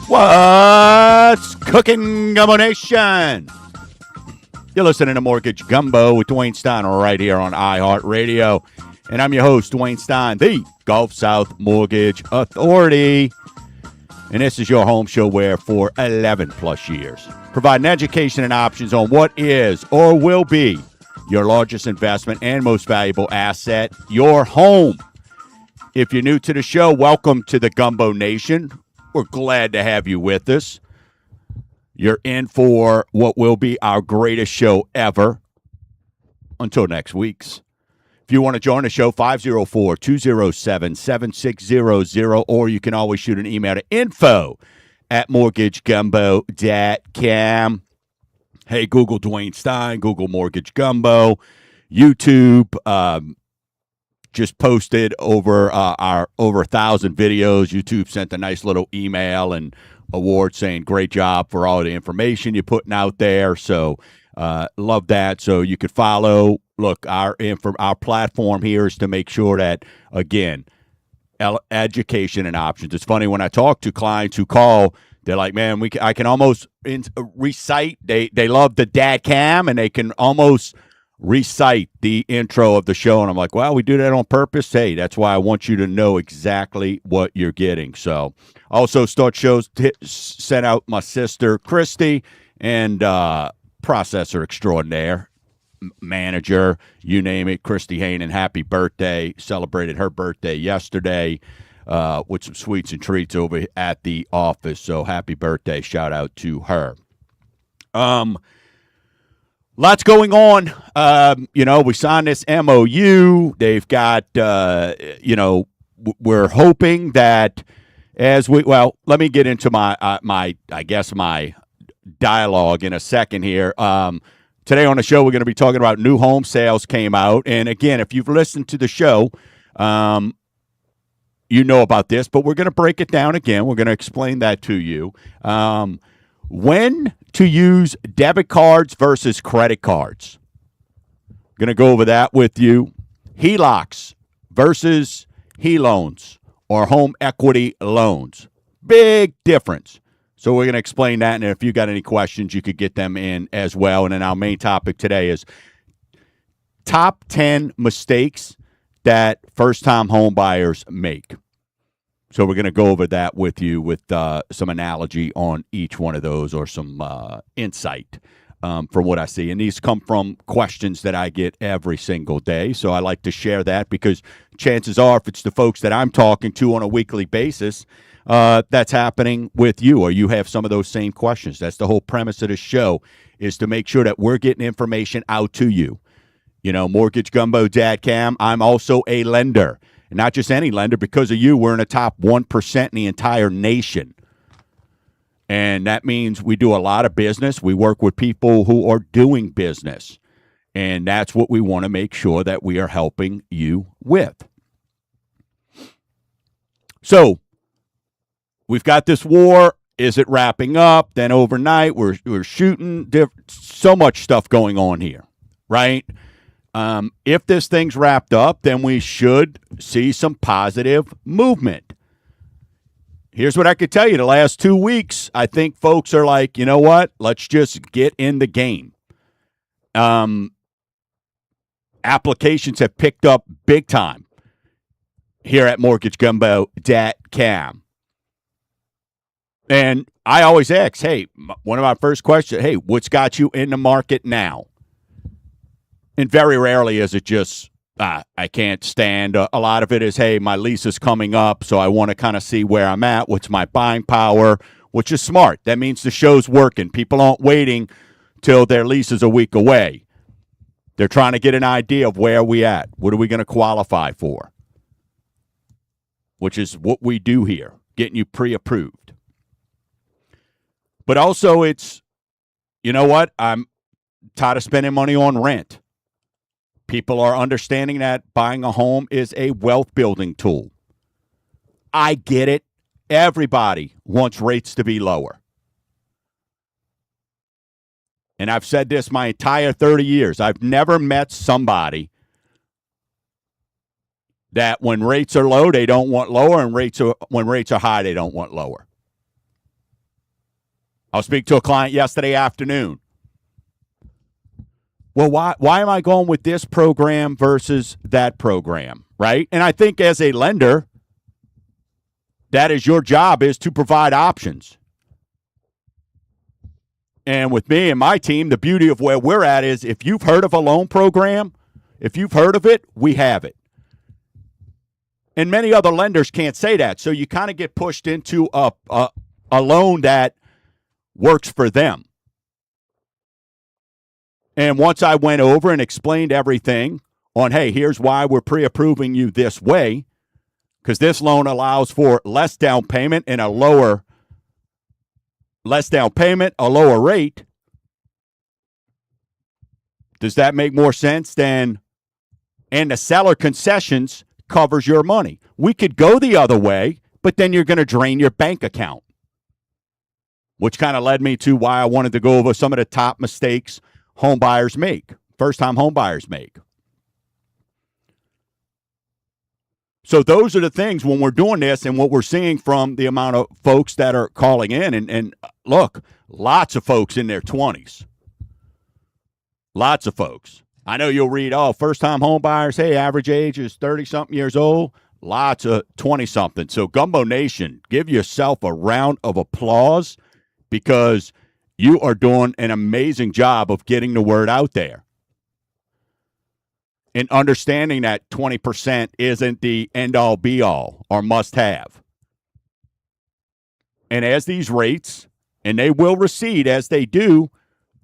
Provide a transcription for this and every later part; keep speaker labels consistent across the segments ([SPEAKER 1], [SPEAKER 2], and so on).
[SPEAKER 1] What's cooking, Gumbo Nation? You're listening to Mortgage Gumbo with Dwayne Stein right here on iHeartRadio. And I'm your host, Dwayne Stein, the Gulf South Mortgage Authority. And this is your home show where for 11 plus years, providing education and options on what is or will be your largest investment and most valuable asset, your home. If you're new to the show, welcome to the Gumbo Nation. We're glad to have you with us. You're in for what will be our greatest show ever until next week's. If you want to join the show, 504-207-7600, or you can always shoot an email to info@mortgagegumbo.com. Hey, Google Dwayne Stein, Google Mortgage Gumbo, YouTube. Just posted over our over 1,000 videos. YouTube sent a nice little email and award saying great job for all the information you're putting out there. So love that. So you could follow. Look, our platform here is to make sure that, again, education and options. It's funny when I talk to clients who call, they're like, man, I can almost recite. They love the dad cam and they can almost recite the intro of the show. And I'm like, well, we do that on purpose. Hey, that's why I want you to know exactly what you're getting. So also start shows sent out my sister, Christy, and processor extraordinaire, manager, you name it, Christy Haynen. Happy birthday. Celebrated her birthday yesterday with some sweets and treats over at the office. So happy birthday. Shout out to her. Lots going on. We signed this MOU. They've got, we're hoping that let me get into my dialogue in a second here. Today on the show, we're going to be talking about new home sales came out. And again, if you've listened to the show, you know about this, but we're going to break it down again. We're going to explain that to you. When to use debit cards versus credit cards. Going to go over that with you. HELOCs versus HELoans or home equity loans. Big difference. So we're going to explain that, and if you got any questions, you could get them in as well. And then our main topic today is top 10 mistakes that first-time home buyers make. So we're going to go over that with you with some analogy on each one of those or some insight from what I see. And these come from questions that I get every single day. So I like to share that because chances are if it's the folks that I'm talking to on a weekly basis, that's happening with you or you have some of those same questions. That's the whole premise of the show is to make sure that we're getting information out to you. You know, Mortgage Gumbo Dad Cam, I'm also a lender. And not just any lender. Because of you, we're in the top 1% in the entire nation. And that means we do a lot of business. We work with people who are doing business. And that's what we want to make sure that we are helping you with. So, we've got this war. Is it wrapping up? Then overnight, we're shooting. So much stuff going on here, right? If this thing's wrapped up, then we should see some positive movement. Here's what I could tell you. The last 2 weeks, I think folks are like, you know what? Let's just get in the game. Applications have picked up big time here at MortgageGumbo.com. And I always ask, hey, one of my first questions, hey, what's got you in the market now? And very rarely is it just, I can't stand. A lot of it is, hey, my lease is coming up, so I want to kind of see where I'm at. What's my buying power, which is smart. That means the show's working. People aren't waiting till their lease is a week away. They're trying to get an idea of where we at. What are we going to qualify for? Which is what we do here, getting you pre-approved. But also it's, you know what? I'm tired of spending money on rent. People are understanding that buying a home is a wealth building tool. I get it. Everybody wants rates to be lower. and I've said this my entire 30 years, I've never met somebody that when rates are low, they don't want lower, and when rates are high, they don't want lower. I was speaking to a client yesterday afternoon. Well, why am I going with this program versus that program, right? And I think as a lender, that is your job, is to provide options. And with me and my team, the beauty of where we're at is if you've heard of a loan program, if you've heard of it, we have it. And many other lenders can't say that. So you kind of get pushed into a loan that works for them. And once I went over and explained everything on, hey, here's why we're pre-approving you this way, because this loan allows for less down payment and a lower rate. Does that make more sense than, and the seller concessions covers your money? We could go the other way, but then you're going to drain your bank account, which kind of led me to why I wanted to go over some of the top mistakes home buyers make, first-time home buyers make. So those are the things when we're doing this and what we're seeing from the amount of folks that are calling in. And look, lots of folks in their 20s. Lots of folks. I know you'll read, first-time home buyers, hey, average age is 30-something years old. Lots of 20-something. So Gumbo Nation, give yourself a round of applause because you are doing an amazing job of getting the word out there. And understanding that 20% isn't the end-all, be-all or must-have. And as these rates, and they will recede as they do,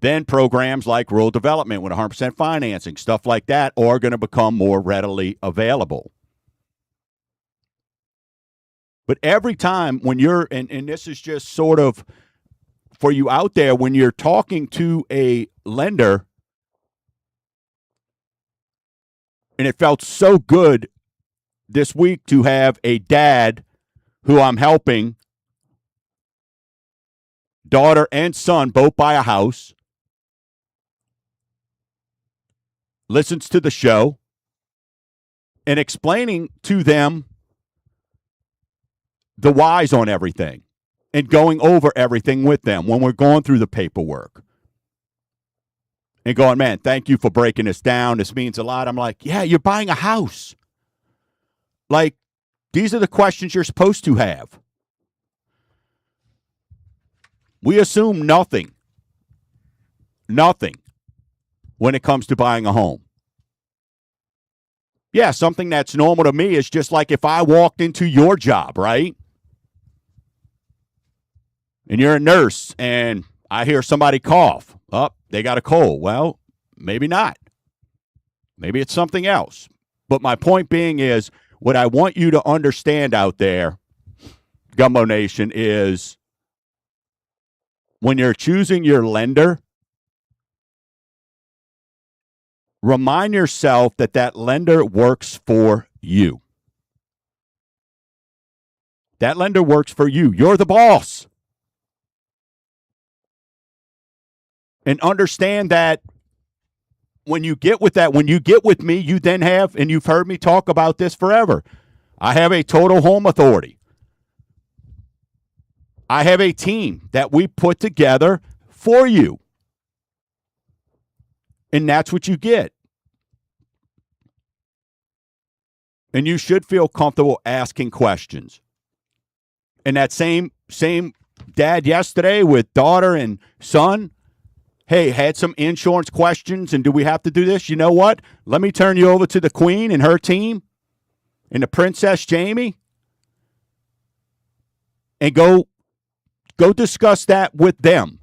[SPEAKER 1] then programs like rural development with 100% financing, stuff like that, are going to become more readily available. But every time when you're, and this is just sort of for you out there, when you're talking to a lender, and it felt so good this week to have a dad who I'm helping, daughter and son both buy a house, listens to the show, and explaining to them the whys on everything and going over everything with them when we're going through the paperwork. And going, man, thank you for breaking this down. This means a lot. I'm like, yeah, you're buying a house. Like, these are the questions you're supposed to have. We assume nothing when it comes to buying a home. Yeah, something that's normal to me is just like if I walked into your job, right? And you're a nurse and I hear somebody cough. They got a cold. Well, maybe not. Maybe it's something else. But my point being is, what I want you to understand out there, Gumbo Nation, is when you're choosing your lender, remind yourself that that lender works for you. That lender works for you. You're the boss. And understand that when you get with me, you then have, and you've heard me talk about this forever, I have a total home authority. I have a team that we put together for you. And that's what you get. And you should feel comfortable asking questions. And that same dad yesterday with daughter and son, hey, had some insurance questions, and do we have to do this? You know what? Let me turn you over to the Queen and her team and the Princess Jamie and go discuss that with them.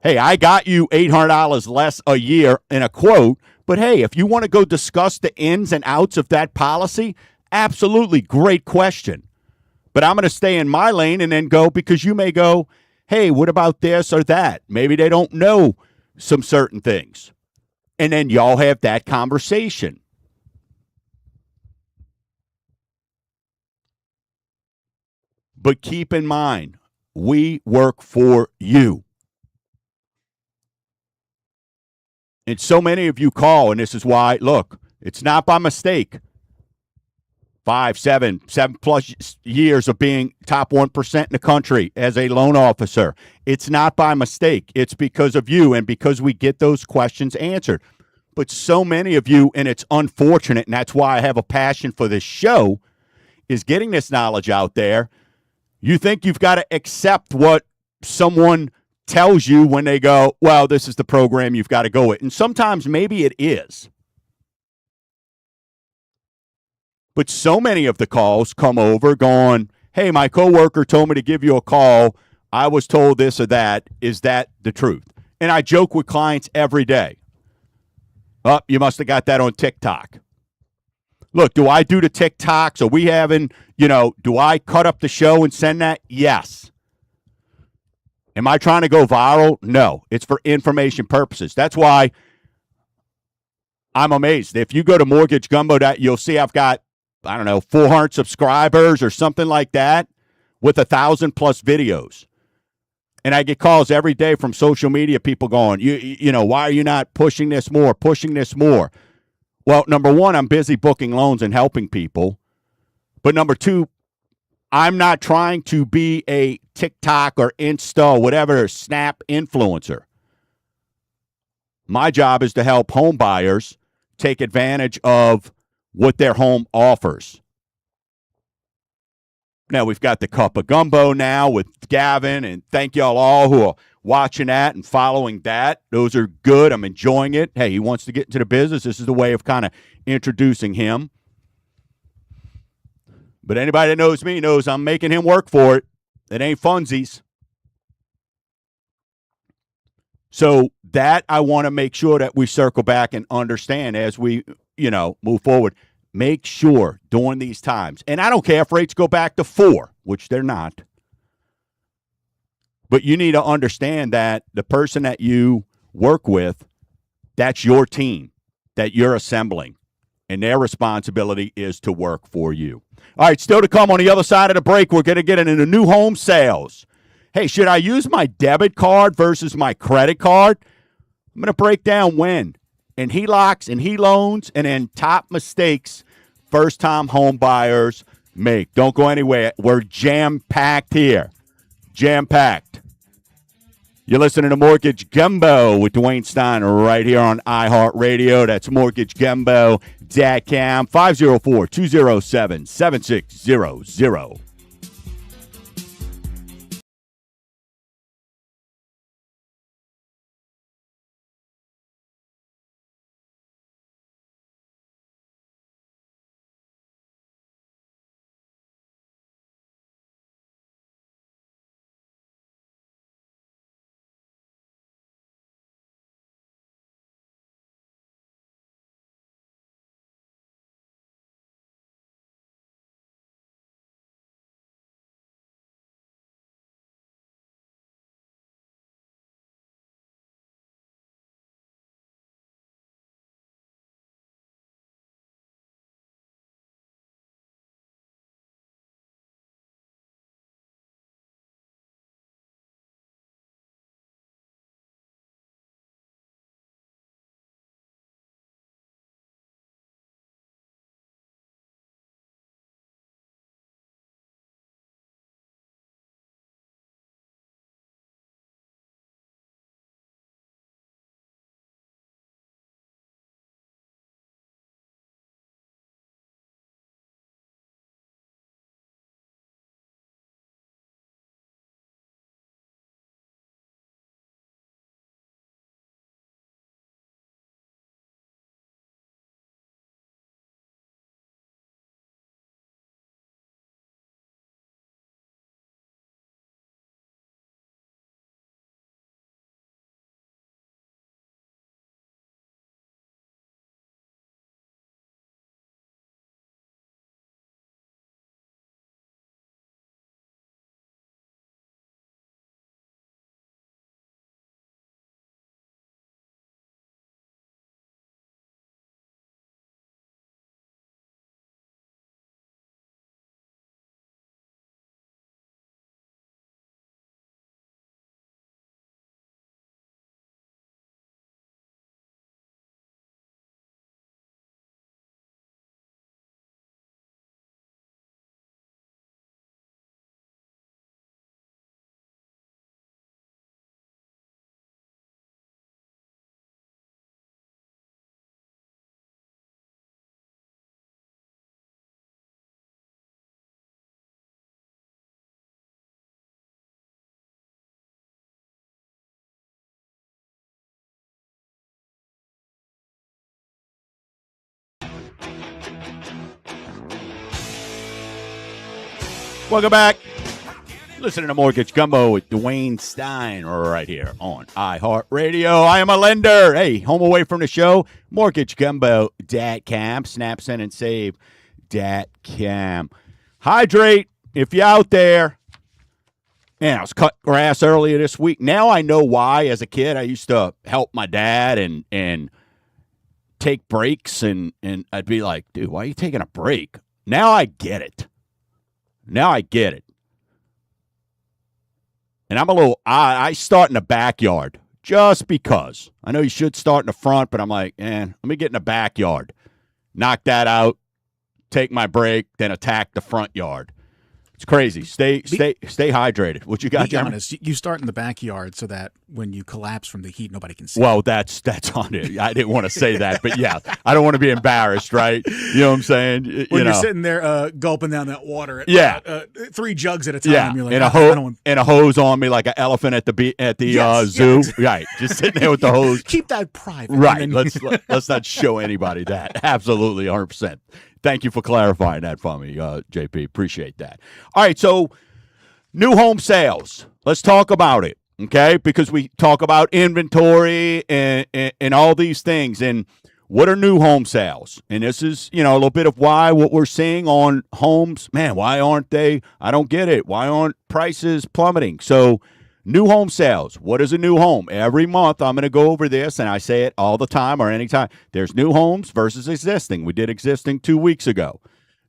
[SPEAKER 1] Hey, I got you $800 less a year in a quote, but hey, if you want to go discuss the ins and outs of that policy, absolutely great question. But I'm going to stay in my lane and then go, because you may go, hey, what about this or that? Maybe they don't know some certain things. And then y'all have that conversation. But keep in mind, we work for you. And so many of you call, and this is why, look, it's not by mistake. 7+ years of being top 1% in the country as a loan officer. It's not by mistake. It's because of you and because we get those questions answered. But so many of you, and it's unfortunate, and that's why I have a passion for this show, is getting this knowledge out there. You think you've got to accept what someone tells you when they go, well, this is the program you've got to go with. And sometimes maybe it is. But so many of the calls come over going, hey, my coworker told me to give you a call. I was told this or that. Is that the truth? And I joke with clients every day. Oh, you must have got that on TikTok. Look, do I do the TikToks? Are we having, do I cut up the show and send that? Yes. Am I trying to go viral? No. It's for information purposes. That's why I'm amazed. If you go to Mortgage Gumbo, you'll see I've got, 400 subscribers or something like that with 1,000+ videos. And I get calls every day from social media, people going, why are you not pushing this more? Well, number one, I'm busy booking loans and helping people. But number two, I'm not trying to be a TikTok or Insta, whatever, Snap influencer. My job is to help home buyers take advantage of what their home offers. Now, we've got the Cup of Gumbo now with Gavin, and thank y'all all who are watching that and following that. Those are good. I'm enjoying it. Hey, he wants to get into the business. This is the way of kind of introducing him. But anybody that knows me knows I'm making him work for it. It ain't funsies. So that I want to make sure that we circle back and understand as we, move forward. Make sure during these times, and I don't care if rates go back to 4, which they're not, but you need to understand that the person that you work with, that's your team that you're assembling, and their responsibility is to work for you. All right, still to come on the other side of the break, we're going to get into new home sales. Hey, should I use my debit card versus my credit card? I'm going to break down when. And HELOCs and HELoans, and then top mistakes first-time home buyers make. Don't go anywhere. We're jam-packed here. Jam-packed. You're listening to Mortgage Gumbo with Dwayne Stein right here on iHeartRadio. That's mortgagegumbo.com, 504-207-7600. Welcome back. Listening to Mortgage Gumbo with Dwayne Stein right here on iHeartRadio. I am a lender. Hey, home away from the show, mortgagegumbo.com, snap, send, and save.com. Hydrate if you're out there. Man, I was cutting grass earlier this week. Now I know why. As a kid, I used to help my dad and take breaks, and I'd be like, dude, why are you taking a break? Now I get it. And I'm a little I start in the backyard just because. I know you should start in the front, but I'm like, let me get in the backyard. Knock that out, take my break, then attack the front yard. It's crazy. Stay hydrated. What you got,
[SPEAKER 2] Be honest, you start in the backyard so that when you collapse from the heat, nobody can see.
[SPEAKER 1] Well, that's on it. I didn't want to say that, but yeah, I don't want to be embarrassed, right? You know what I'm saying?
[SPEAKER 2] When you're sitting there gulping down that water, at 3 jugs at a time, you're like,
[SPEAKER 1] and a hose on me like an elephant at the zoo. Yes. Right, just sitting there with the hose.
[SPEAKER 2] Keep that private.
[SPEAKER 1] Right. Let's not show anybody that. Absolutely, 100%. Thank you for clarifying that for me, JP. Appreciate that. All right, so new home sales. Let's talk about it, okay? Because we talk about inventory and all these things. And what are new home sales? And this is, a little bit of what we're seeing on homes. Man, why aren't they? I don't get it. Why aren't prices plummeting? So new home sales. What is a new home? Every month I'm going to go over this, and I say it all the time or anytime. There's new homes versus existing. We did existing 2 weeks ago.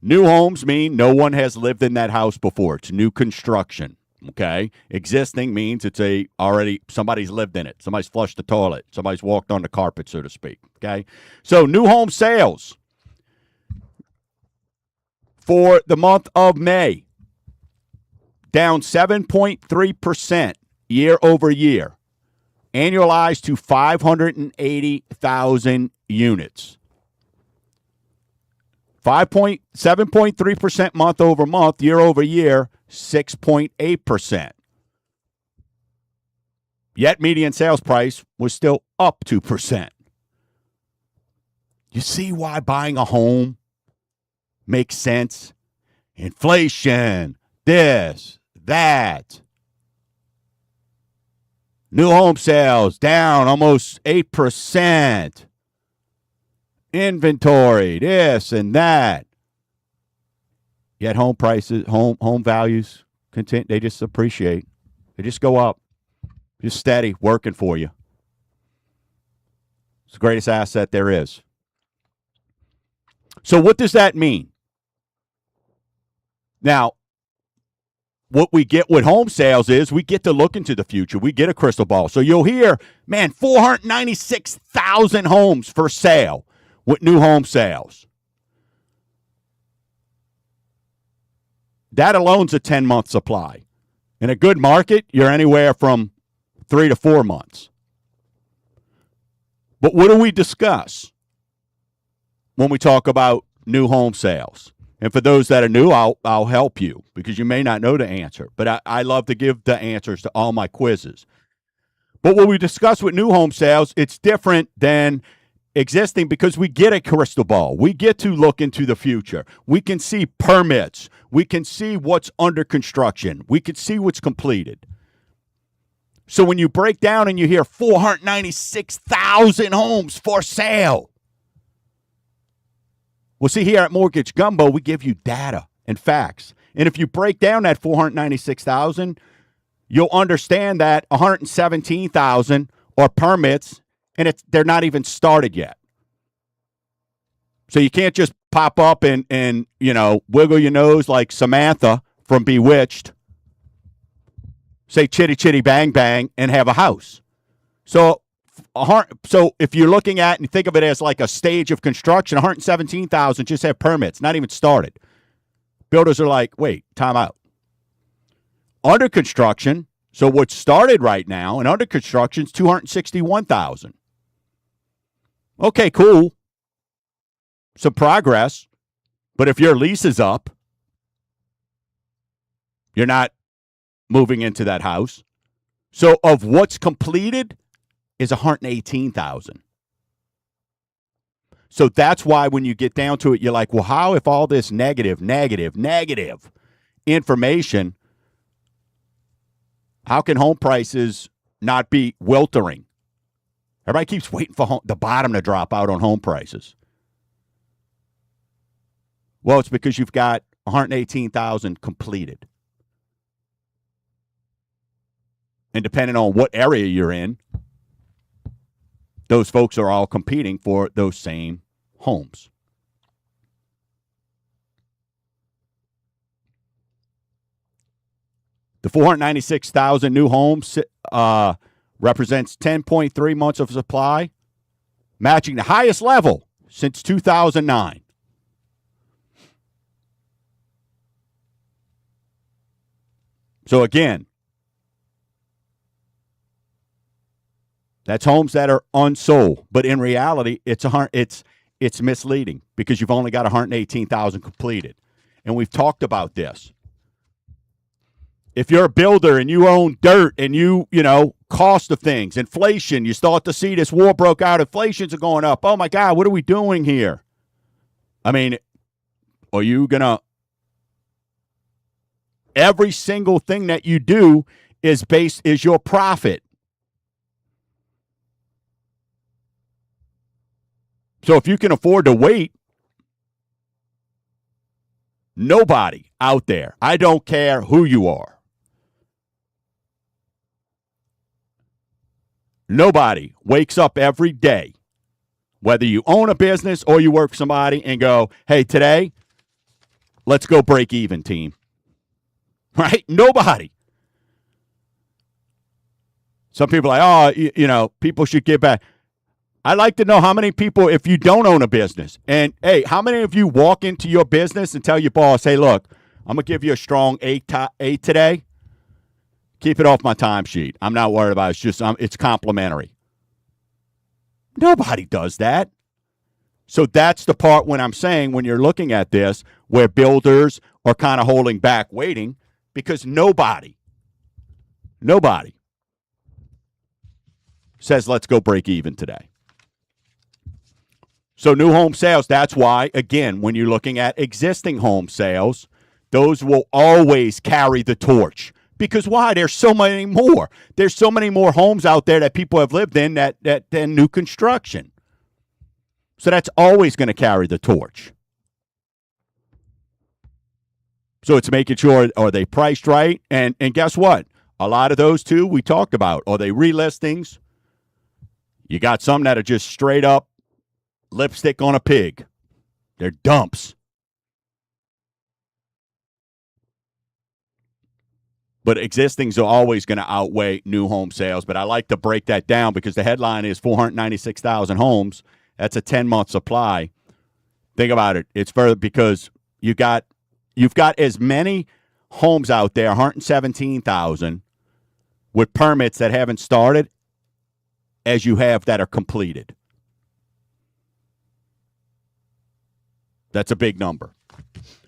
[SPEAKER 1] New homes mean no one has lived in that house before. It's new construction, okay? Existing means it's already somebody's lived in it. Somebody's flushed the toilet. Somebody's walked on the carpet, so to speak, okay? So new home sales for the month of May, down 7.3%. Year over year, annualized to 580,000 units. 7.3% month over month, year over year, 6.8%. Yet median sales price was still up 2%. You see why buying a home makes sense? Inflation, this, that. New home sales down almost 8%. Inventory, this and that. Yet home prices, home values, they just appreciate. They just go up. Just steady, working for you. It's the greatest asset there is. So what does that mean? Now, what we get with home sales is we get to look into the future. We get a crystal ball. So you'll hear, 496,000 homes for sale with new home sales. That alone's a 10-month supply. In a good market, you're anywhere from 3 to 4 months. But what do we discuss when we talk about new home sales? And for those that are new, I'll help you because you may not know the answer. But I love to give the answers to all my quizzes. But what we discuss with new home sales, it's different than existing because we get a crystal ball. We get to look into the future. We can see permits. We can see what's under construction. We can see what's completed. So when you break down and you hear 496,000 homes for sale, well, see, here at Mortgage Gumbo, we give you data and facts. And if you break down that 496,000, you'll understand that 117,000 are permits, and they're not even started yet. So you can't just pop up and wiggle your nose like Samantha from Bewitched, say chitty chitty bang bang, and have a house. So if you're looking at and think of it as like a stage of construction, 117,000 just have permits, not even started. Builders are like, wait, time out. Under construction, so what's started right now and under construction is 261,000. Okay, cool. Some progress. But if your lease is up, you're not moving into that house. So of what's completed is 118,000. So that's why when you get down to it, you're like, well, how if all this negative information, how can home prices not be weltering? Everybody keeps waiting for the bottom to drop out on home prices. Well, it's because you've got 118,000 completed. And depending on what area you're in, those folks are all competing for those same homes. The 496,000 new homes represents 10.3 months of supply, matching the highest level since 2009. So again, that's homes that are unsold, but in reality, it's misleading because you've only got 118,000 completed, and we've talked about this. If you're a builder and you own dirt and you know, cost of things, inflation, you start to see this war broke out, inflations are going up. Oh my God, what are we doing here? I mean, are you gonna? Every single thing that you do is your profit. So if you can afford to wait, nobody out there, I don't care who you are, nobody wakes up every day, whether you own a business or you work for somebody, and go, hey, today, let's go break even, team. Right? Nobody. Some people are like, oh, you know, people should give back. I'd like to know how many people, if you don't own a business, and hey, how many of you walk into your business and tell your boss, hey, look, I'm going to give you a strong 8 today. Keep it off my timesheet. I'm not worried about it. It's just, it's complimentary. Nobody does that. So that's the part when I'm saying, when you're looking at this, where builders are kind of holding back, waiting, because nobody says, let's go break even today. So new home sales, that's why, again, when you're looking at existing home sales, those will always carry the torch. Because why? There's so many more. There's so many more homes out there that people have lived in than new construction. So that's always going to carry the torch. So it's making sure, are they priced right? And guess what? A lot of those, too, we talked about. Are they relistings? You got some that are just straight up lipstick on a pig. They're dumps. But existings are always going to outweigh new home sales. But I like to break that down because the headline is 496,000 homes. That's a 10-month supply. Think about it. It's further because you've got as many homes out there, 117,000, with permits that haven't started as you have that are completed. That's a big number.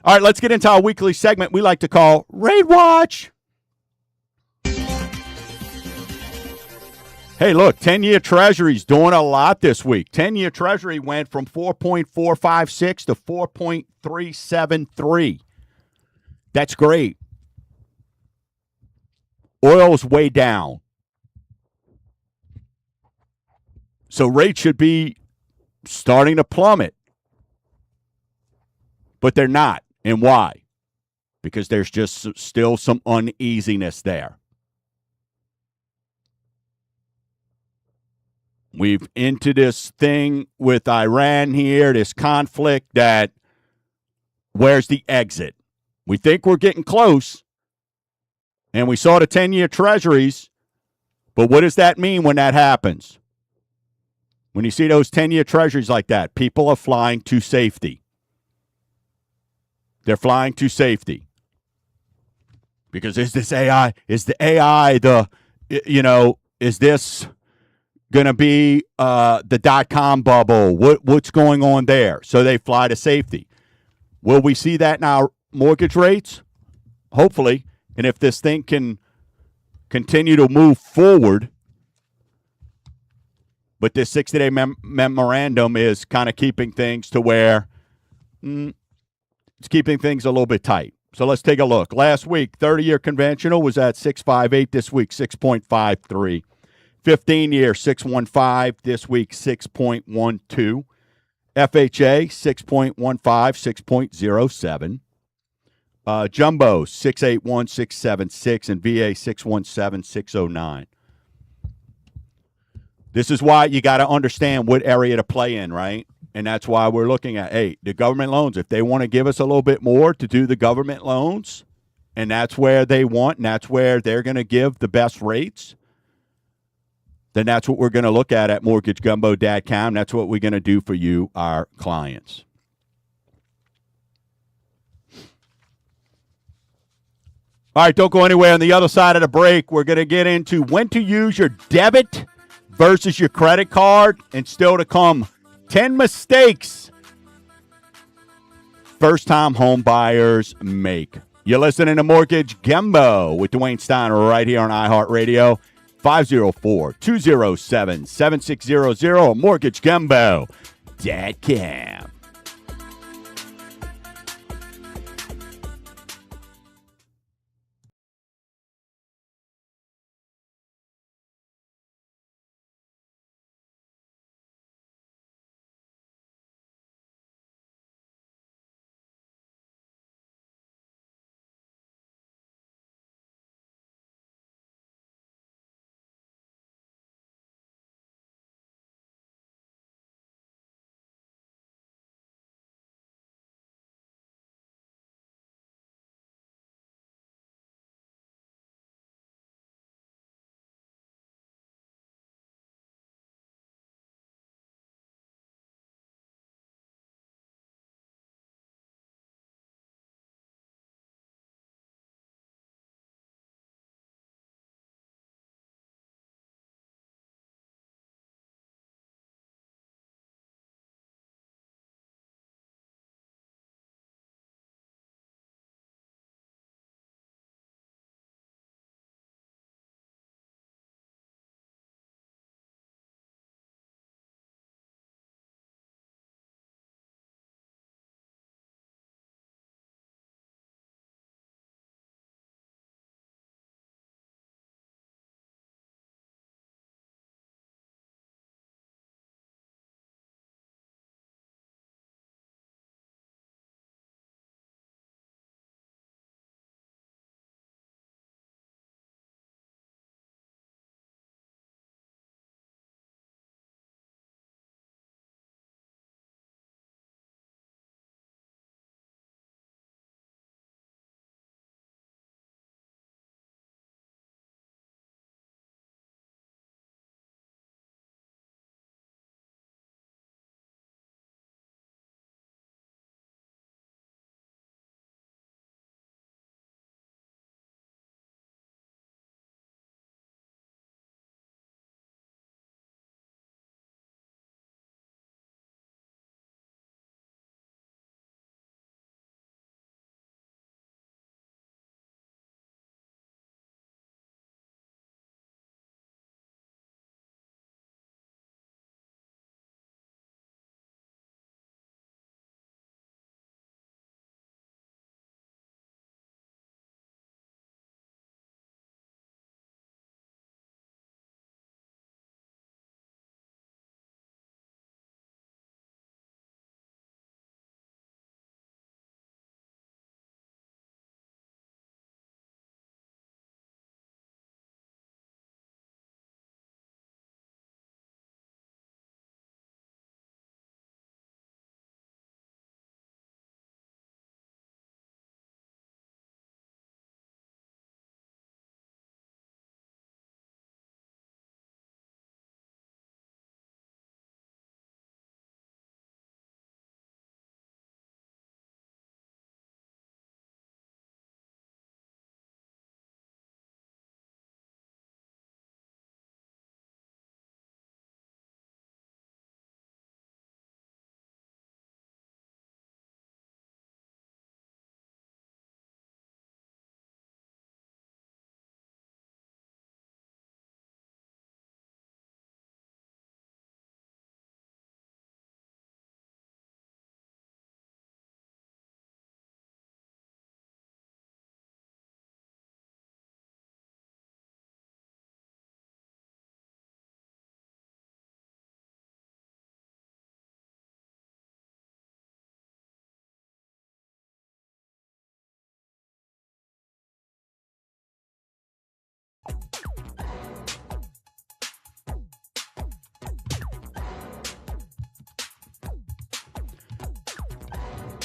[SPEAKER 1] All right, let's get into our weekly segment we like to call Raid Watch. Hey, look, 10-year Treasury's doing a lot this week. 10-year Treasury went from 4.456 to 4.373. That's great. Oil's way down. So rates should be starting to plummet. But they're not. And why? Because there's just still some uneasiness there. We've into this thing with Iran here, this conflict that where's the exit? We think we're getting close, and we saw the 10-year treasuries, but what does that mean when that happens? When you see those 10-year treasuries like that, people are flying to safety. They're flying to safety. Because is this AI? Is the AI is this going to be the dot-com bubble? What's going on there? So they fly to safety. Will we see that in our mortgage rates? Hopefully. And if this thing can continue to move forward, But this 60-day memorandum is kind of keeping things to where it's keeping things a little bit tight. So let's take a look. Last week, 30-year conventional was at 6.58. This week, 6.53. 15-year, 6.15. This week, 6.12. FHA, 6.15, 6.07. Jumbo, 681, 676. And VA, 617, 609. This is why you got to understand what area to play in, right? And that's why we're looking at, hey, the government loans, if they want to give us a little bit more to do the government loans, and that's where they want, and that's where they're going to give the best rates, then that's what we're going to look at mortgagegumbo.com. That's what we're going to do for you, our clients. All right, don't go anywhere. On the other side of the break, we're going to get into when to use your debit versus your credit card, and still to come, 10 mistakes first-time home buyers make. You're listening to Mortgage Gumbo with Dwayne Steiner right here on iHeartRadio, 504-207-7600 or mortgagegumbo.com.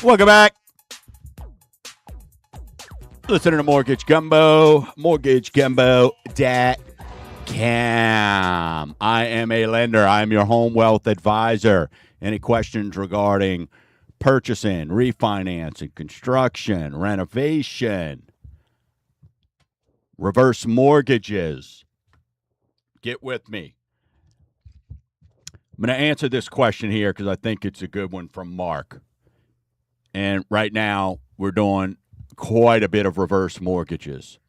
[SPEAKER 1] Welcome back. Listen to Mortgage Gumbo, mortgagegumbo.com. I am a lender. I am your home wealth advisor. Any questions regarding purchasing, refinancing, construction, renovation, reverse mortgages, get with me. I'm going to answer this question here because I think it's a good one from Mark. And right now, we're doing quite a bit of reverse mortgages.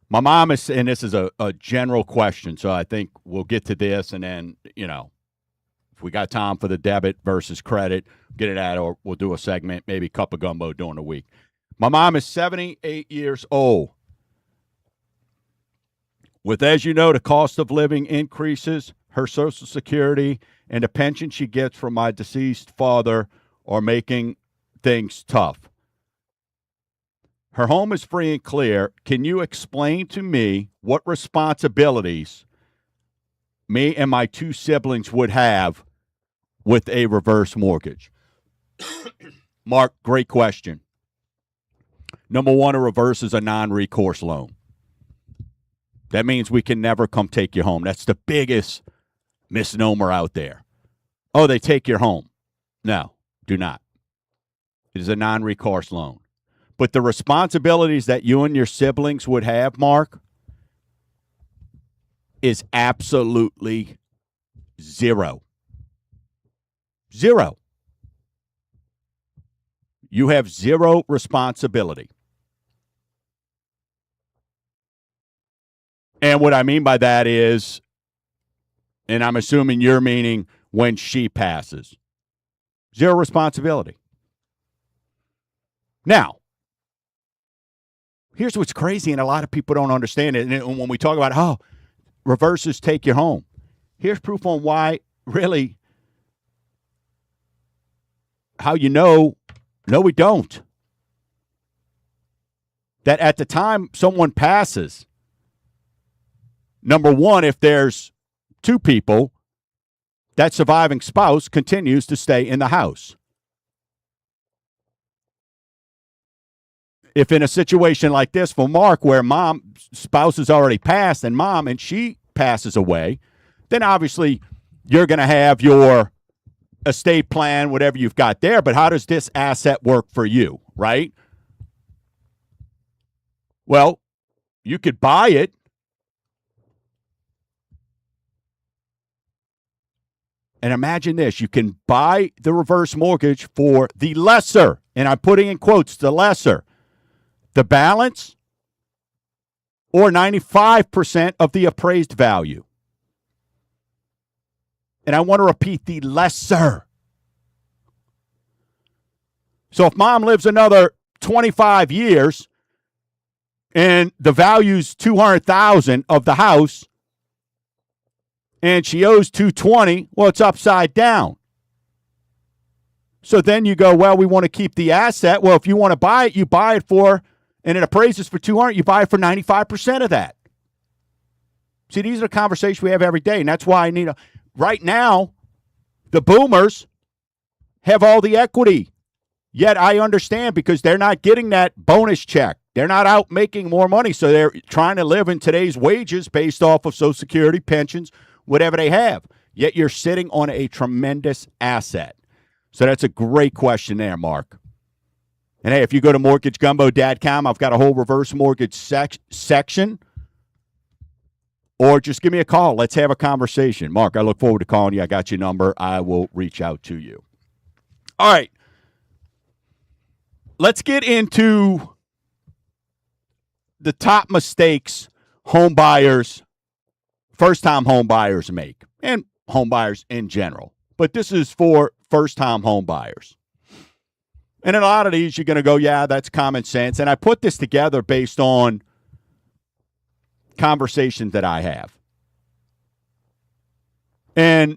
[SPEAKER 1] My mom is, and this is a general question, so I think we'll get to this, and then, if we got time for the debit versus credit, get it out, or we'll do a segment, maybe Cup of Gumbo during the week. My mom is 78 years old. With, as you know, the cost of living increases, her Social Security and the pension she gets from my deceased father are making things tough. Her home is free and clear. Can you explain to me what responsibilities me and my two siblings would have with a reverse mortgage? Mark, great question. Number one, a reverse is a non-recourse loan. That means we can never come take you home. That's the biggest misnomer out there. Oh, they take your home. No, do not. It is a non-recourse loan. But the responsibilities that you and your siblings would have, Mark, is absolutely zero. Zero. You have zero responsibility. And what I mean by that is, and I'm assuming you're meaning when she passes, zero responsibility. Now, here's what's crazy, and a lot of people don't understand it. And when we talk about, reverses take you home, here's proof on why, really, how no, we don't. That at the time someone passes, number one, if there's two people, that surviving spouse continues to stay in the house. If in a situation like this for Mark, where spouse has already passed and she passes away, then obviously you're going to have your estate plan, whatever you've got there. But how does this asset work for you, right? Well, you could buy it. And imagine this, you can buy the reverse mortgage for the lesser, and I'm putting in quotes, the lesser, the balance, or 95% of the appraised value. And I want to repeat, the lesser. So if mom lives another 25 years and the value's $200,000 of the house and she owes $220,000, well, it's upside down. So then you go, well, we want to keep the asset. Well, if you want to buy it, you buy it for, and it appraises for $200,000, you buy it for 95% of that. See, these are the conversations we have every day, and that's why I need right now, the boomers have all the equity. Yet I understand, because they're not getting that bonus check. They're not out making more money, so they're trying to live in today's wages based off of Social Security, pensions, whatever they have. Yet you're sitting on a tremendous asset. So that's a great question there, Mark. And hey, if you go to mortgagegumbo.com, I've got a whole reverse mortgage section. Or just give me a call. Let's have a conversation. Mark, I look forward to calling you. I got your number. I will reach out to you. All right. Let's get into the top mistakes first-time home buyers make, and home buyers in general. But this is for first-time home buyers. And in a lot of these, you're going to go, yeah, that's common sense. And I put this together based on conversations that I have. And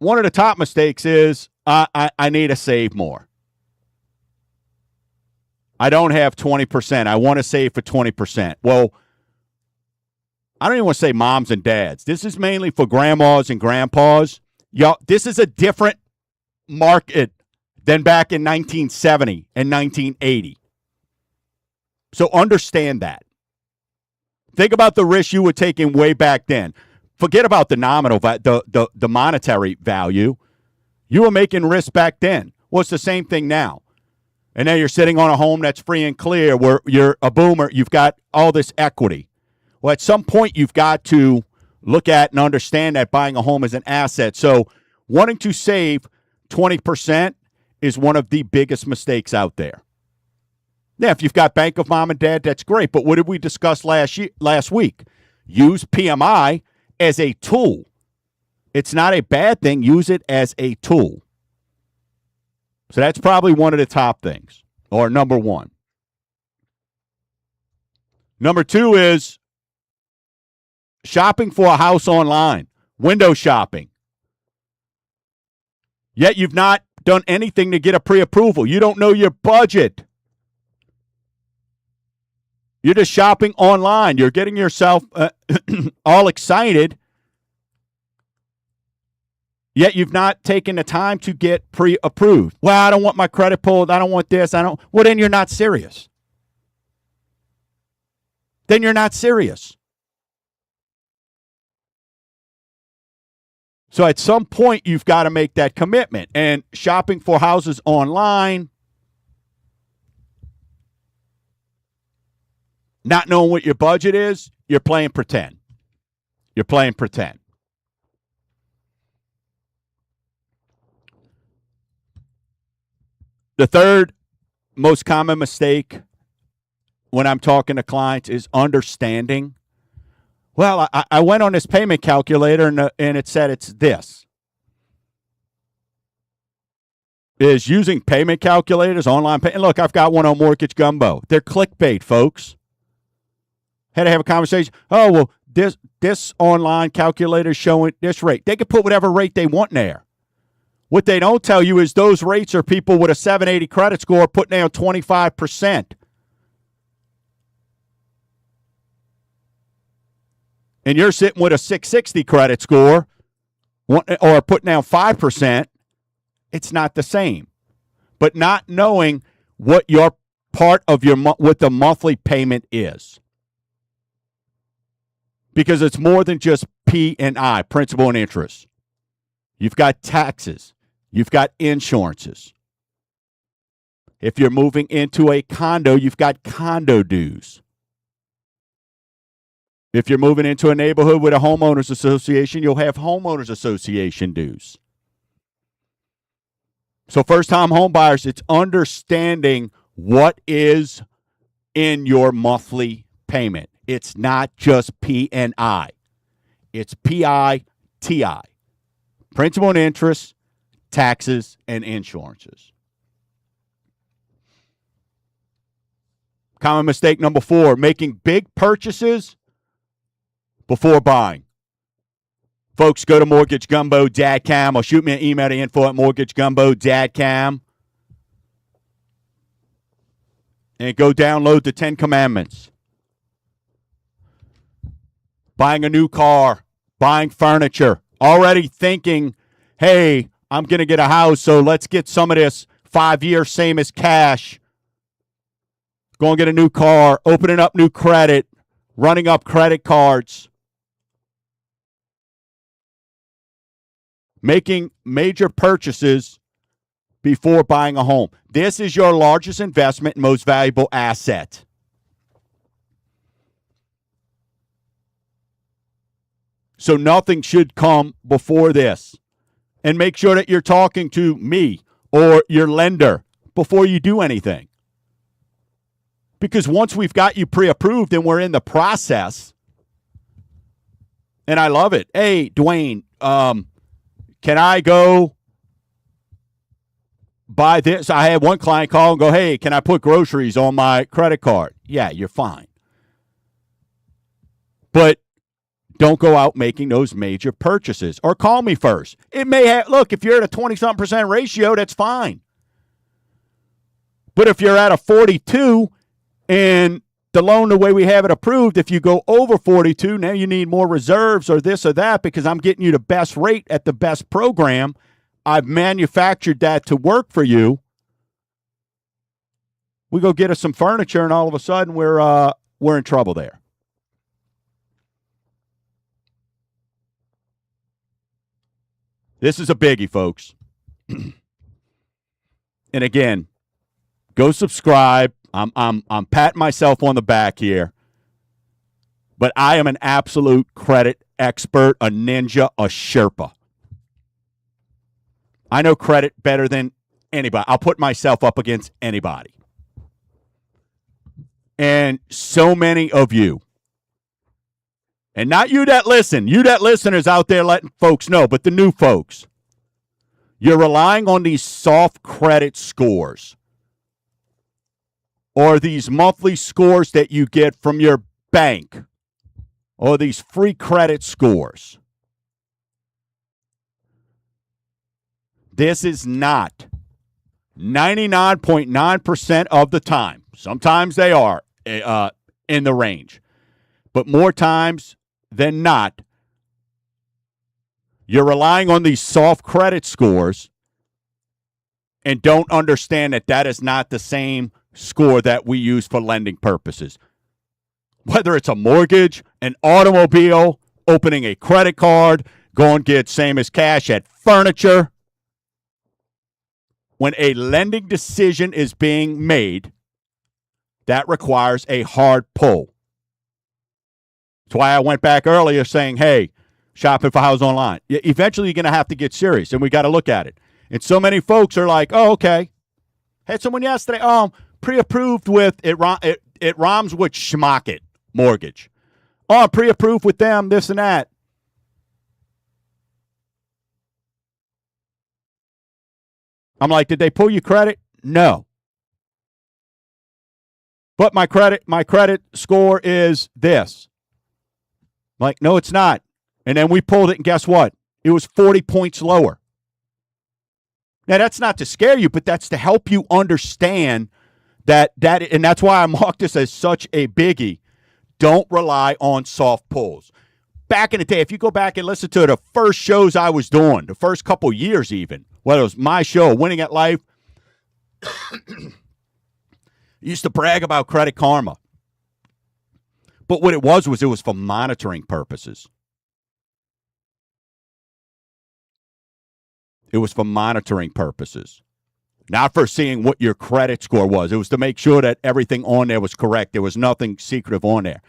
[SPEAKER 1] one of the top mistakes is I need to save more. I don't have 20%. I want to save for 20%. Well, I don't even want to say moms and dads. This is mainly for grandmas and grandpas. Y'all, this is a different market than back in 1970 and 1980. So understand that. Think about the risk you were taking way back then. Forget about the nominal, the monetary value. You were making risk back then. Well, it's the same thing now. And now you're sitting on a home that's free and clear where you're a boomer. You've got all this equity. Well, at some point, you've got to look at and understand that buying a home is an asset. So wanting to save 20% is one of the biggest mistakes out there. Now, if you've got Bank of Mom and Dad, that's great. But what did we discuss last week? Use PMI as a tool. It's not a bad thing. Use it as a tool. So that's probably one of the top things, or number one. Number two is shopping for a house online, window shopping. Yet you've not done anything to get a pre-approval. You don't know your budget. You're just shopping online. You're getting yourself all excited. Yet you've not taken the time to get pre-approved. Well, I don't want my credit pulled. I don't want this. Well, then you're not serious. Then you're not serious. So at some point, you've got to make that commitment. And shopping for houses online, not knowing what your budget is, you're playing pretend. You're playing pretend. The third most common mistake when I'm talking to clients is understanding. Well, I went on this payment calculator and it said it's this. Is using payment calculators, online pay. And look, I've got one on Mortgage Gumbo. They're clickbait, folks. Had to have a conversation. Oh, well, this online calculator is showing this rate. They can put whatever rate they want in there. What they don't tell you is those rates are people with a 780 credit score putting down 25%. And you're sitting with a 660 credit score or putting down 5%. It's not the same. But not knowing what your part of what the monthly payment is. Because it's more than just P&I, principal and interest. You've got taxes. You've got insurances. If you're moving into a condo, you've got condo dues. If you're moving into a neighborhood with a homeowners association, you'll have homeowners association dues. So first-time home buyers, it's understanding what is in your monthly payment. It's not just P&I. It's P-I-T-I. Principal and interest, taxes, and insurances. Common mistake number 4, making big purchases before buying. Folks, go to mortgagegumbo.com or shoot me an email to info@mortgagegumbo.com and go download the 10 Commandments. Buying a new car, buying furniture, already thinking, hey, I'm going to get a house, so let's get some of this 5-year same as cash. Go and get a new car, opening up new credit, running up credit cards. Making major purchases before buying a home. This is your largest investment and most valuable asset. So nothing should come before this. And make sure that you're talking to me or your lender before you do anything. Because once we've got you pre-approved and we're in the process, and I love it. Hey, Dwayne, can I go buy this? I had one client call and go, hey, can I put groceries on my credit card? Yeah, you're fine. But don't go out making those major purchases. Or call me first. It may have, look, if you're at a 20-something% ratio, that's fine. But if you're at a 42 and the loan, the way we have it approved, if you go over 42, now you need more reserves or this or that because I'm getting you the best rate at the best program, I've manufactured that to work for you. We go get us some furniture, and all of a sudden we're in trouble there. This is a biggie, folks. And again, go subscribe. I'm patting myself on the back here. But I am an absolute credit expert, a ninja, a Sherpa. I know credit better than anybody. I'll put myself up against anybody. And so many of you, and not you that listen, you that listeners out there letting folks know, but the new folks, you're relying on these soft credit scores or these monthly scores that you get from your bank or these free credit scores. This is not 99.9% of the time. Sometimes they are in the range. But more times than not, you're relying on these soft credit scores and don't understand that that is not the same score that we use for lending purposes. Whether it's a mortgage, an automobile, opening a credit card, go and get same as cash at furniture. When a lending decision is being made, that requires a hard pull. That's why I went back earlier saying, hey, shopping for houses online. Eventually, you're going to have to get serious, and we got to look at it. And so many folks are like, oh, okay. Had someone yesterday, pre-approved with, it rhymes with schmocket mortgage. Oh, I'm pre-approved with them, this and that. I'm like, did they pull your credit? No. But my credit score is this. I'm like, no, it's not. And then we pulled it, and guess what? It was 40 points lower. Now, that's not to scare you, but that's to help you understand that, and that's why I marked this as such a biggie. Don't rely on soft pulls. Back in the day, if you go back and listen to the first shows I was doing, the first couple years even, whether it was my show, Winning at Life, I used to brag about Credit Karma. But what it was for monitoring purposes. It was for monitoring purposes. Not for seeing what your credit score was. It was to make sure that everything on there was correct. There was nothing secretive on there.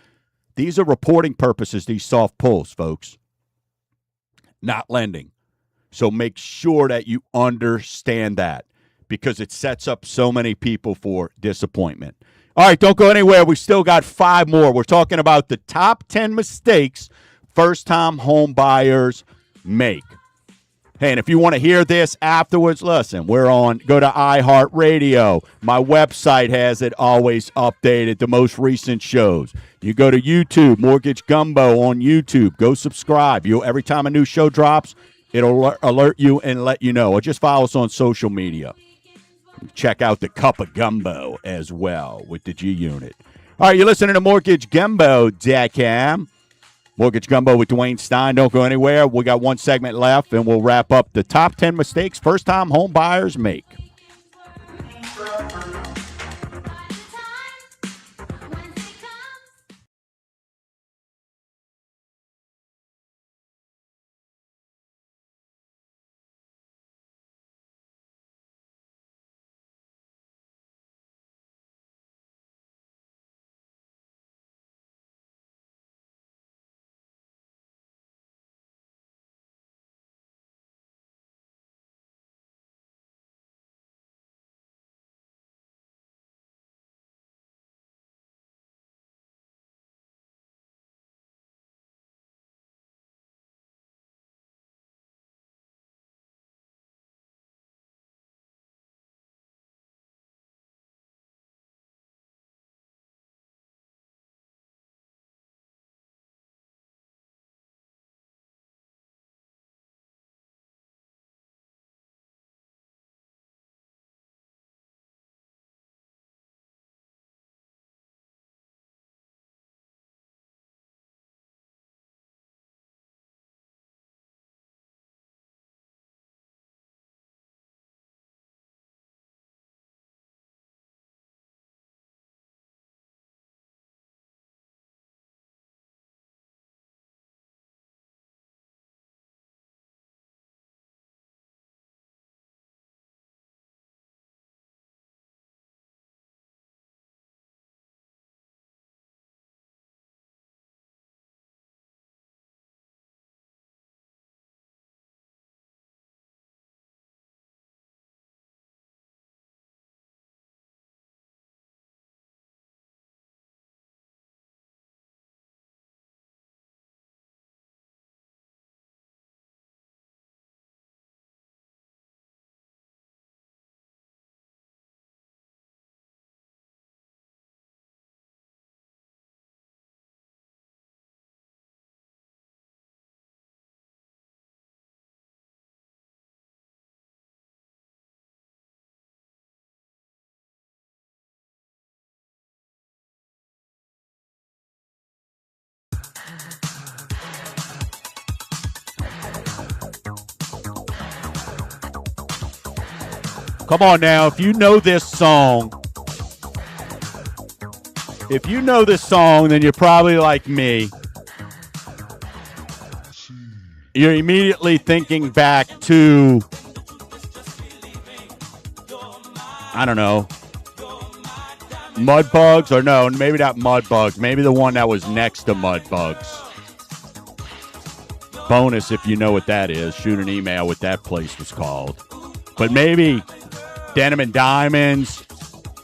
[SPEAKER 1] These are reporting purposes, these soft pulls, folks. Not lending. So make sure that you understand that because it sets up so many people for disappointment. All right, don't go anywhere. We still got 5 more. We're talking about the top 10 mistakes first-time home buyers make. Hey, and if you want to hear this afterwards, listen, go to iHeartRadio. My website has it always updated, the most recent shows. You go to YouTube, Mortgage Gumbo on YouTube. Go subscribe. Every time a new show drops, it'll alert you and let you know. Or just follow us on social media. Check out the Cup of Gumbo as well with the G Unit. All right, you're listening to MortgageGumbo.com. Mortgage Gumbo with Dwayne Stein. Don't go anywhere. We got one segment left, and we'll wrap up the top 10 mistakes first-time home buyers make. Come on now, if you know this song, then you're probably like me. You're immediately thinking back to, I don't know, Mudbugs, or no, maybe not Mudbugs. Maybe the one that was next to Mudbugs. Bonus, if you know what that is, shoot an email what that place was called. But maybe Denim and Diamonds,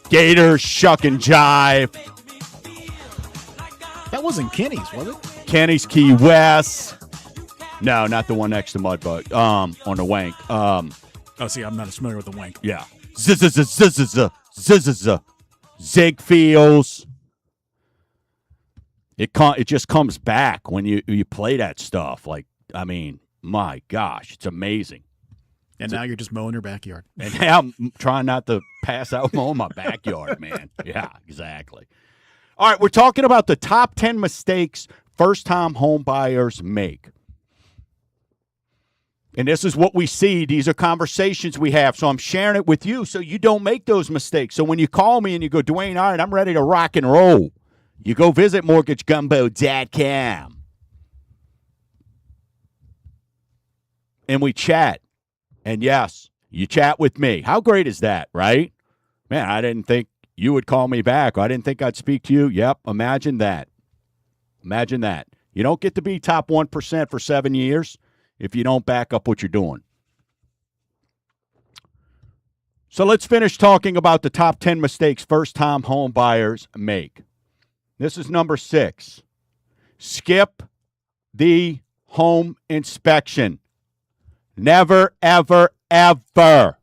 [SPEAKER 1] Gators, Shuck and Jive.
[SPEAKER 2] That wasn't Kenny's, was it?
[SPEAKER 1] Kenny's Key West. No, not the one next to Mudbug. On the Wank.
[SPEAKER 2] Oh, see, I'm not as familiar with the Wank.
[SPEAKER 1] Yeah. Ziegfelds. It just comes back when you play that stuff. Like, I mean, my gosh, it's amazing.
[SPEAKER 2] And now you're just mowing your backyard.
[SPEAKER 1] And now I'm trying not to pass out mowing my backyard, man. Yeah, exactly. All right, we're talking about the top 10 mistakes first-time home buyers make. And this is what we see. These are conversations we have. So I'm sharing it with you so you don't make those mistakes. So when you call me and you go, Dwayne, all right, I'm ready to rock and roll, you go visit mortgagegumbo.com. And we chat. And yes, you chat with me. How great is that, right? Man, I didn't think you would call me back. I didn't think I'd speak to you. Yep, imagine that. Imagine that. You don't get to be top 1% for 7 years if you don't back up what you're doing. So let's finish talking about the top 10 mistakes first-time home buyers make. This is number 6. Skip the home inspection. Never, ever, ever.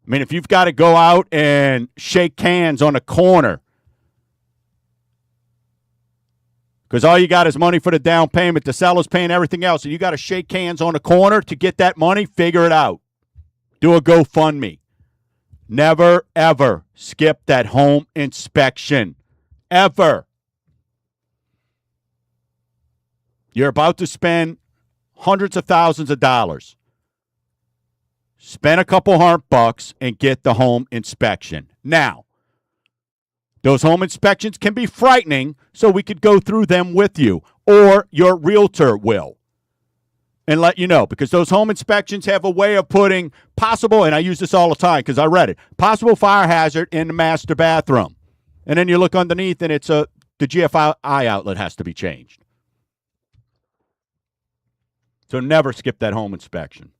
[SPEAKER 1] I mean, if you've got to go out and shake hands on a corner because all you got is money for the down payment, the seller's paying everything else, and you got to shake hands on a corner to get that money, figure it out. Do a GoFundMe. Never, ever skip that home inspection. Ever. You're about to spend hundreds of thousands of dollars. Spend a couple $100 and get the home inspection. Now, those home inspections can be frightening, so we could go through them with you, or your realtor will, and let you know, because those home inspections have a way of putting possible, and I use this all the time because I read it, possible fire hazard in the master bathroom. And then you look underneath and it's the GFI outlet has to be changed. So never skip that home inspection.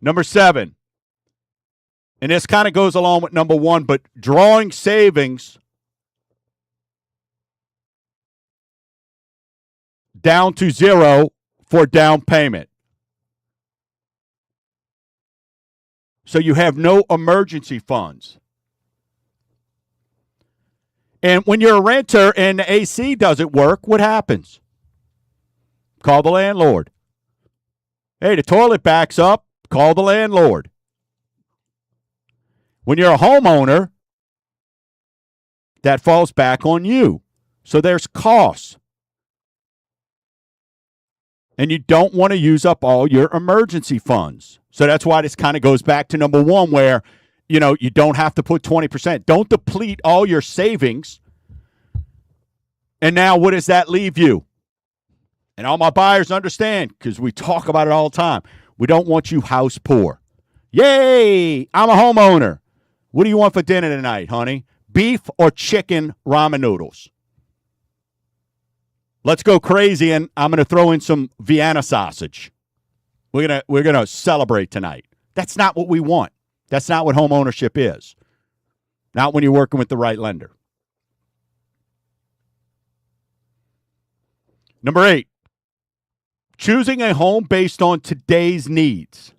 [SPEAKER 1] Number 7, and this kind of goes along with number 1, but drawing savings down to 0 for down payment. So you have no emergency funds. And when you're a renter and the AC doesn't work, what happens? Call the landlord. Hey, the toilet backs up. Call the landlord. When you're a homeowner, that falls back on you. So there's costs. And you don't want to use up all your emergency funds. So that's why this kind of goes back to number 1 where, you don't have to put 20%. Don't deplete all your savings. And now what does that leave you? And all my buyers understand, because we talk about it all the time. We don't want you house poor. Yay, I'm a homeowner. What do you want for dinner tonight, honey? Beef or chicken ramen noodles? Let's go crazy, and I'm going to throw in some Vienna sausage. We're gonna celebrate tonight. That's not what we want. That's not what home ownership is. Not when you're working with the right lender. Number 8, choosing a home based on today's needs.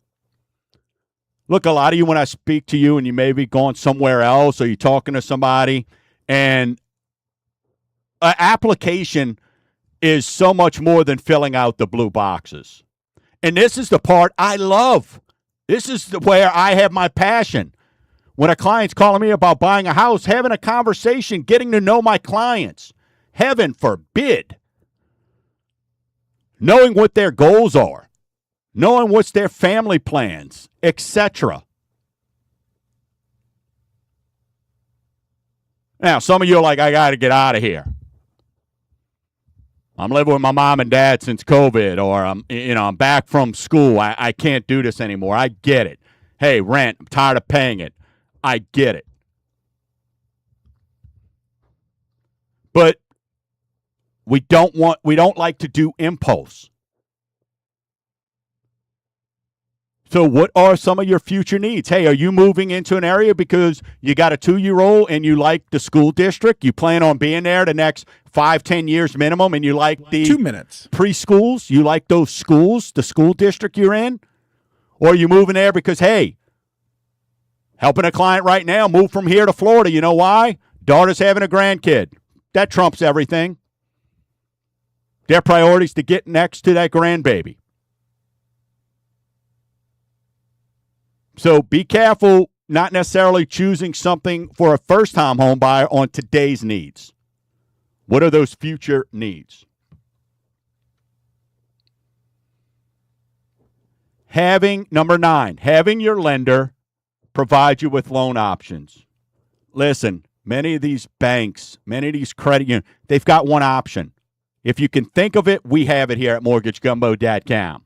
[SPEAKER 1] Look, a lot of you, when I speak to you and you may be going somewhere else or you're talking to somebody, and an application is so much more than filling out the blue boxes. And this is the part I love. This is where I have my passion. When a client's calling me about buying a house, having a conversation, getting to know my clients. Heaven forbid. knowing what their goals are, knowing what's their family plans, etc. Now, some of you are like, I got to get out of here. I'm living with my mom and dad since COVID, or I'm back from school. I can't do this anymore. I get it. Hey, rent, I'm tired of paying it. I get it. But we don't like to do impulse. So what are some of your future needs? Hey, are you moving into an area because you got a 2-year-old and you like the school district? You plan on being there the next 5-10 years minimum, and you like the
[SPEAKER 2] 2 minutes
[SPEAKER 1] preschools? You like those schools, the school district you're in? Or are you moving there because, hey, helping a client right now move from here to Florida? You know why? Daughter's having a grandkid. That trumps everything. Their priority is to get next to that grandbaby. So be careful not necessarily choosing something for a first-time home buyer on today's needs. What are those future needs? Number 9, having your lender provide you with loan options. Listen, many of these banks, many of these credit unions, they've got one option. If you can think of it, we have it here at mortgagegumbo.com.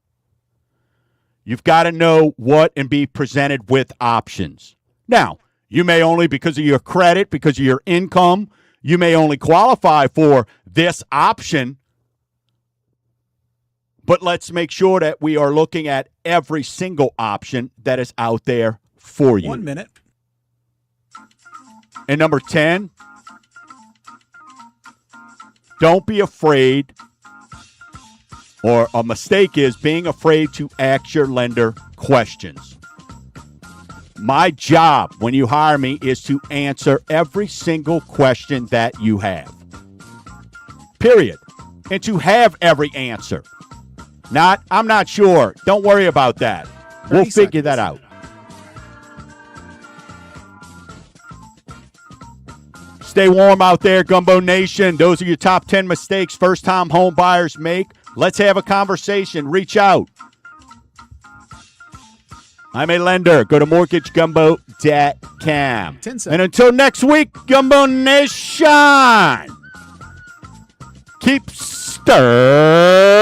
[SPEAKER 1] You've got to know what and be presented with options. Now, you may only, because of your credit, because of your income, you may only qualify for this option. But let's make sure that we are looking at every single option that is out there for you.
[SPEAKER 2] 1 minute.
[SPEAKER 1] And number 10, don't be afraid, or a mistake is being afraid to ask your lender questions. My job when you hire me is to answer every single question that you have. Period. And to have every answer. I'm not sure. Don't worry about that. We'll figure that out. Stay warm out there, Gumbo Nation. Those are your top 10 mistakes first-time home buyers make. Let's have a conversation. Reach out. I'm a lender. Go to mortgagegumbo.com.
[SPEAKER 2] 10 seconds.
[SPEAKER 1] And until next week, Gumbo Nation, keep stirring.